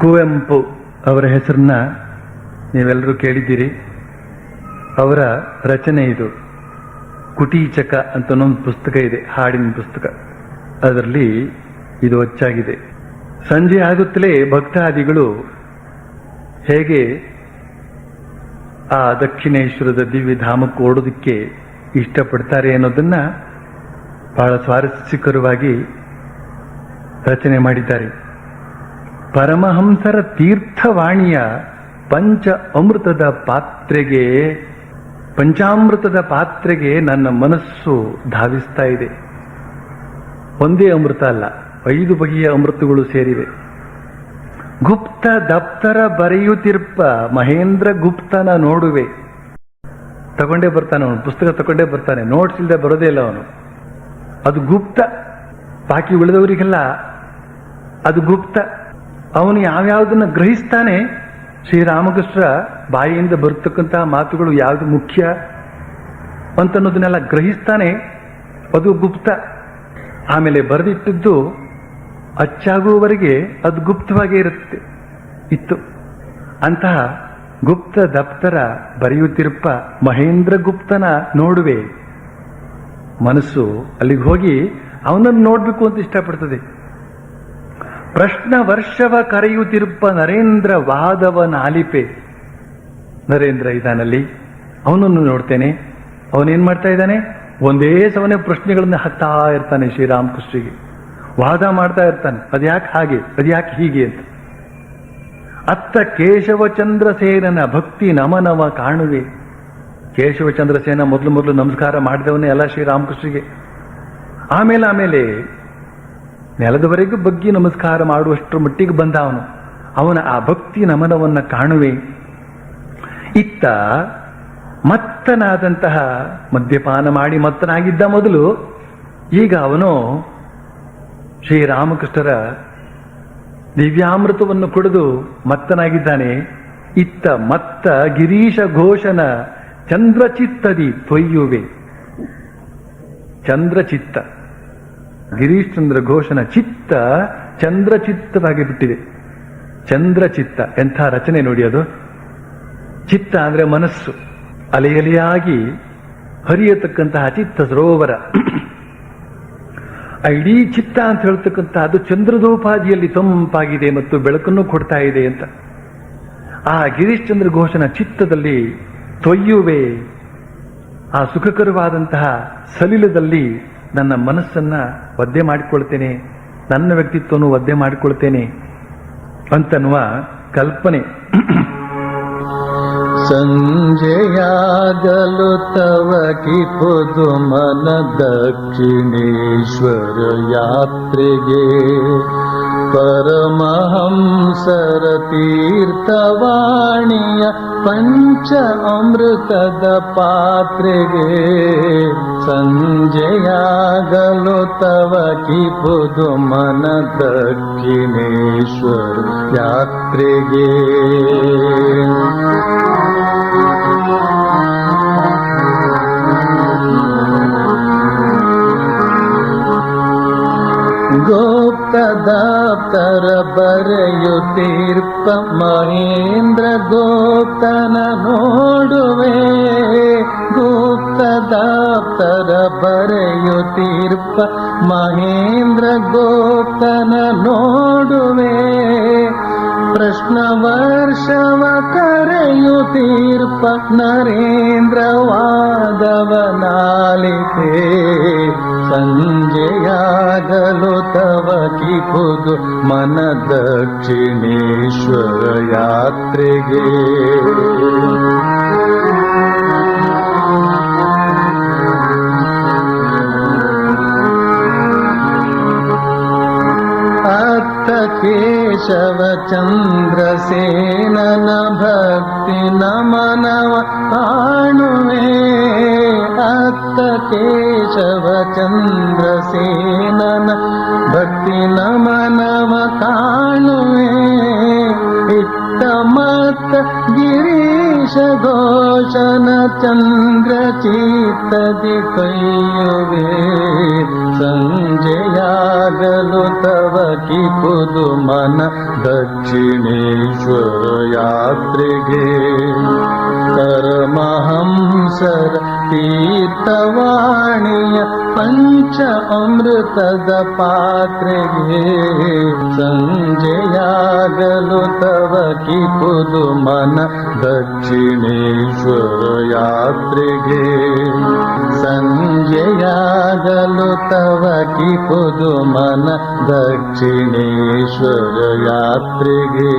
ಕುವೆಂಪು ಅವರ ಹೆಸರನ್ನ ನೀವೆಲ್ಲರೂ ಕೇಳಿದ್ದೀರಿ. ಅವರ ರಚನೆ ಇದು. ಕುಟೀಚಕ ಅಂತ ಒಂದು ಪುಸ್ತಕ ಇದೆ, ಹಾಡಿನ ಪುಸ್ತಕ. ಅದರಲ್ಲಿ ಇದು ಅಚ್ಚಾಗಿದೆ. ಸಂಜೆ ಆಗುತ್ತಲೇ ಭಕ್ತಾದಿಗಳು ಹೇಗೆ ಆ ದಕ್ಷಿಣೇಶ್ವರದ ದಿವ್ಯಧಾಮಕ್ಕೆ ಓಡೋದಕ್ಕೆ ಇಷ್ಟಪಡ್ತಾರೆ ಅನ್ನೋದನ್ನ ಬಹಳ ಸ್ವಾರಸ್ಯಕರವಾಗಿ ರಚನೆ ಮಾಡಿದ್ದಾರೆ. ಪರಮಹಂಸರ ತೀರ್ಥವಾಣಿಯ ಪಂಚಾಮೃತದ ಪಾತ್ರೆಗೆ ನನ್ನ ಮನಸ್ಸು ಧಾವಿಸ್ತಾ ಇದೆ. ಒಂದೇ ಅಮೃತ ಅಲ್ಲ, 5 ಬಗೆಯ ಅಮೃತಗಳು ಸೇರಿವೆ. ಗುಪ್ತ ದಪ್ತರ ಬರೆಯುತ್ತಿರ್ಪ ಮಹೇಂದ್ರ ಗುಪ್ತನ ನೋಡುವೆ. ತಗೊಂಡೇ ಬರ್ತಾನೆ ಅವನು, ಪುಸ್ತಕ ತಗೊಂಡೇ ಬರ್ತಾನೆ, ನೋಟ್ಸ್ ಇಲ್ಲದೆ ಬರೋದೇ ಇಲ್ಲ ಅವನು. ಅದು ಗುಪ್ತ. ಬಾಕಿ ಉಳಿದವರಿಗೆಲ್ಲ ಅದು ಗುಪ್ತ. ಅವನು ಯಾವ್ಯಾವುದನ್ನ ಗ್ರಹಿಸ್ತಾನೆ, ಶ್ರೀರಾಮಕೃಷ್ಣರ ಬಾಯಿಯಿಂದ ಬರ್ತಕ್ಕಂತಹ ಮಾತುಗಳು ಯಾವುದು ಮುಖ್ಯ ಅಂತನ್ನೋದನ್ನೆಲ್ಲ ಗ್ರಹಿಸ್ತಾನೆ, ಅದು ಗುಪ್ತ. ಆಮೇಲೆ ಬರೆದಿಟ್ಟದ್ದು ಅಚ್ಚಾಗುವವರೆಗೆ ಅದು ಗುಪ್ತವಾಗೇ ಇತ್ತು. ಅಂತಹ ಗುಪ್ತ ದಪ್ತರ ಬರೆಯುತ್ತಿರಪ್ಪ ಮಹೇಂದ್ರ ಗುಪ್ತನ ನೋಡುವೆ. ಮನಸ್ಸು ಅಲ್ಲಿಗೆ ಹೋಗಿ ಅವನನ್ನು ನೋಡ್ಬೇಕು ಅಂತ ಇಷ್ಟಪಡ್ತದೆ. ಪ್ರಶ್ನ ವರ್ಷವ ಕರೆಯುತ್ತಿರಪ್ಪ ನರೇಂದ್ರ ವಾದವನ ಆಲಿಪೆ. ನರೇಂದ್ರ ಇದಾನಲ್ಲಿ, ಅವನನ್ನು ನೋಡ್ತೇನೆ. ಅವನೇನ್ ಮಾಡ್ತಾ ಇದ್ದಾನೆ? ಒಂದೇ ಸವನೇ ಪ್ರಶ್ನೆಗಳನ್ನ ಹಾಕ್ತಾ ಇರ್ತಾನೆ ಶ್ರೀರಾಮಕೃಷ್ಣರಿಗೆ, ವಾದ ಮಾಡ್ತಾ ಇರ್ತಾನೆ. ಅದ್ಯಾಕೆ ಹಾಗೆ, ಅದ್ಯಾಕೆ ಹೀಗೆ ಅಂತ. ಅತ್ತ ಕೇಶವಚಂದ್ರಸೇನನ ಭಕ್ತಿ ನಮನವ ಕಾಣುವೆ. ಕೇಶವಚಂದ್ರಸೇನ ಮೊದಲು ನಮಸ್ಕಾರ ಮಾಡಿದವನೇ ಎಲ್ಲ ಶ್ರೀರಾಮಕೃಷ್ಣರಿಗೆ. ಆಮೇಲೆ ನೆಲದವರೆಗೂ ಬಗ್ಗಿ ನಮಸ್ಕಾರ ಮಾಡುವಷ್ಟರ ಮಟ್ಟಿಗೆ ಬಂದ ಅವನ ಆ ಭಕ್ತಿ ನಮನವನ್ನ ಕಾಣುವೆ. ಇತ್ತ ಮತ್ತನಾದಂತಹ, ಮದ್ಯಪಾನ ಮಾಡಿ ಮತ್ತನಾಗಿದ್ದ ಮೊದಲು, ಈಗ ಅವನು ಶ್ರೀರಾಮಕೃಷ್ಣರ ದಿವ್ಯಾಮೃತವನ್ನು ಕುಡಿದು ಮತ್ತನಾಗಿದ್ದಾನೆ. ಇತ್ತ ಮತ್ತ ಗಿರೀಶ ಘೋಷನ ಚಂದ್ರಚಿತ್ತದಿ ತೊಯ್ಯುವೆ. ಚಂದ್ರಚಿತ್ತ, ಗಿರೀಶ್ ಚಂದ್ರ ಘೋಷನ ಚಿತ್ತ ಚಂದ್ರಚಿತ್ತವಾಗಿ ಬಿಟ್ಟಿದೆ. ಚಂದ್ರಚಿತ್ತ ಎಂಥ ರಚನೆ ನೋಡಿ ಅದು. ಚಿತ್ತ ಅಂದ್ರೆ ಮನಸ್ಸು, ಅಲೆಯಲೆಯಾಗಿ ಹರಿಯತಕ್ಕಂತಹ ಚಿತ್ತ ಸರೋವರ. ಇಡೀ ಚಿತ್ತ ಅಂತ ಹೇಳ್ತಕ್ಕಂಥ ಅದು ಚಂದ್ರದೋಪಾದಿಯಲ್ಲಿ ತಂಪಾಗಿದೆ ಮತ್ತು ಬೆಳಕನ್ನು ಕೊಡ್ತಾ ಇದೆ ಅಂತ. ಆ ಗಿರೀಶ್ ಚಂದ್ರ ಘೋಷನ ಚಿತ್ತದಲ್ಲಿ ತೊಯ್ಯುವೆ. ಆ ಸುಖಕರವಾದಂತಹ ಸಲಿಲದಲ್ಲಿ ನನ್ನ ಮನಸ್ಸನ್ನ ಒದ್ದೆ ಮಾಡಿಕೊಳ್ತೇನೆ, ನನ್ನ ವ್ಯಕ್ತಿತ್ವವನ್ನು ಒದ್ದೆ ಮಾಡಿಕೊಳ್ತೇನೆ ಅಂತನ್ನುವ ಕಲ್ಪನೆ. ಸಂಜೆಯಾಗಲು ತವ ಕಿಪುದು ಮನ ದಕ್ಷಿಣೇಶ್ವರ ಯಾತ್ರೆಗೆ, ಪರಮಹಂಸರ ತೀರ್ಥವಾಣಿಯ ಪಂಚ ಅಮೃತದ ಪಾತ್ರೆಗೆ. ಸಂಜೆಯಾಗಲು ತವ ಕಿಪುದು ಮನ ದಕ್ಷಿಣೇಶ್ವರ ಯಾತ್ರೆಗೆ. ಗುಪ್ತ ದಾಪ್ತರ ಬರೆಯುತ್ತೀರ್ಪ ಮಹೇಂದ್ರ ಗುಪ್ತನ ನೋಡುವೆ. ಗುಪ್ತ ದಾಪ್ತರ ಬರೆಯುತ್ತೀರ್ಪ ಮಹೇಂದ್ರ ಗುಪ್ತನ ನೋಡುವೆ. ಪ್ರಶ್ನ ವರ್ಷವ ಕರೆಯುತ್ತೀರ್ಪ ನರೇಂದ್ರ ವಾದವನಾಲಿಕೆ. ಸಂಜೆಯಾಗಲು ತವ ಕಿಪುದು ಮನ ದಕ್ಷಿಣೇಶ್ವರ ಯಾತ್ರೆಗೆ. ಅತ್ತ ಕೇಶವ ಚಂದ್ರಸೇನನ ಭಕ್ತಿ ನಮನವ ಕಾಣುವೆ. ಅತ್ತ ಕೇಶವ ಚಂದ್ರಸೇನನ ಭಕ್ತಿ ನಮನವ ಕಾಣುವೆ. ಇತ್ತ ಮತ್ತ ಗಿರೀಶ ಘೋಷನ ಚಂದ್ರ ಚಿತ್ತದಿ ಕೈಯುವೆ ಸಂಜೆಯಾಗಲು ತವ ಕಿಪುದು ಮನ ದಕ್ಷಿಣೇಶ್ವರ ಯಾತ್ರೆಗೆ ಪರಮಹಂಸರ ತೀರ್ಥವಾಣಿಯ ಪಂಚ ಅಮೃತದ ಪಾತ್ರೆಗೆ ಸಂಜೆಯಾಗಲು ತವ ಕಿಪುದು ಮನ ದಕ್ಷಿಣೇಶ್ವರ ಯಾತ್ರೆಗೆ ಸಂಜೆಯಾಗಲು ತವ ಕಿಪುದು ಮನ ದಕ್ಷಿಣೇಶ್ವರ ಯಾತ್ರೆಗೆ